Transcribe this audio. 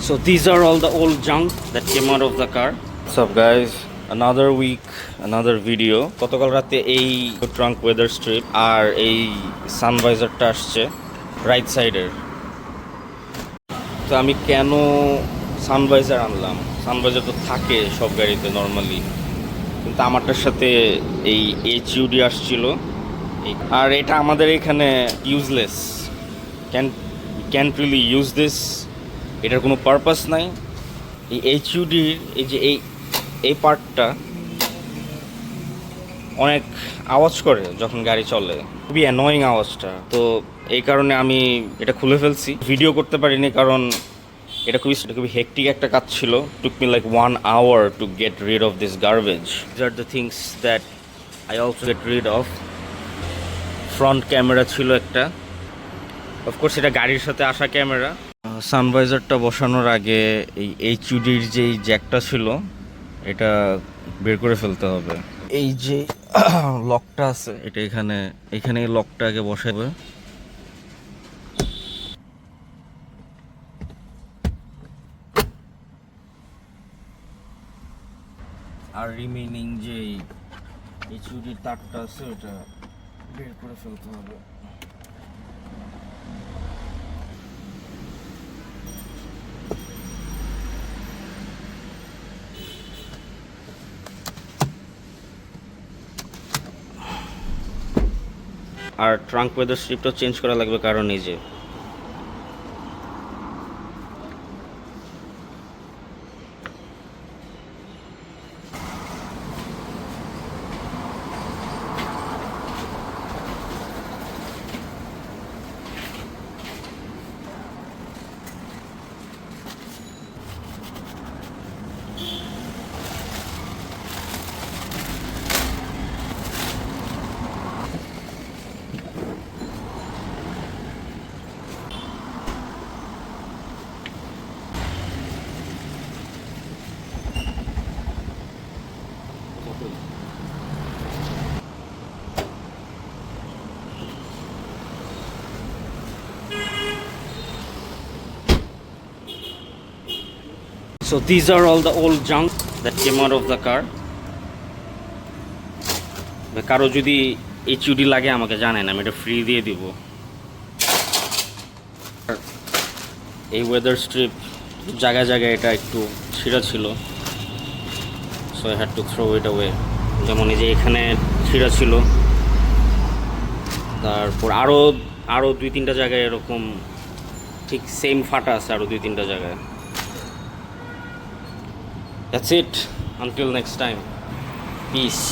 So these are all the old junk that came out of the car. What's up guys? Another week, another video. গতকাল রাতে এই trunk weather strip আর এই সানভাইজারটা আসছে right সাইডের। তো আমি কেন সানভাইজার আনলাম? সানভাইজার তো থাকে সব গাড়িতে নর্মালি, কিন্তু আমারটার সাথে এই এইচইউডি আসছিল। আর এটা আমাদের এখানে useless, can really use this. এটার কোনো পারপাস নাই। এই এইচইউডির এই যে এই পার্টটা অনেক আওয়াজ করে যখন গাড়ি চলে, খুবই অ্যানোয়িং আওয়াজটা। তো এই কারণে আমি এটা খুলে ফেলছি, ভিডিও করতে পারিনি কারণ এটা খুবই হেক্টিক একটা কাজ ছিল। Took me like 1 hour to get rid of this garbage. This are the things that I also get rid of. Front camera ছিল একটা, অফকোর্স এটা গাড়ির সাথে আসা ক্যামেরা। সানভাইজারটা বসানোর আগে এই এইচইউডির যেই জ্যাকটা ছিল এটা বের করে ফেলতে হবে। এই যে লকটা আছে এটা এখানে এই লকটা আগে বসাবে। আর রিমেইনিং যে এইচইউডির তারটা আছে ওটা বের করে ফেলতে হবে। আর ট্রাঙ্ক ওয়েদার স্ট্রিপটা চেঞ্জ করা লাগবে কারণ এই যে So these are all the old junk that came out of the car. কারো যদি এইচইউডি লাগে আমাকে জানেন, আমি এটা ফ্রি দিয়ে দিব। এই ওয়েদার স্ট্রিপ জায়গায় জায়গায় এটা একটু ছিঁড়া ছিল, so I had to throw it away. যেমন এই যে এখানে ছিঁড়া ছিল, তারপর আরও 2-3টা জায়গায় এরকম ঠিক সেম ফাটা আছে, আরও 2-3টা জায়গায়। That's it. Until next time. Peace.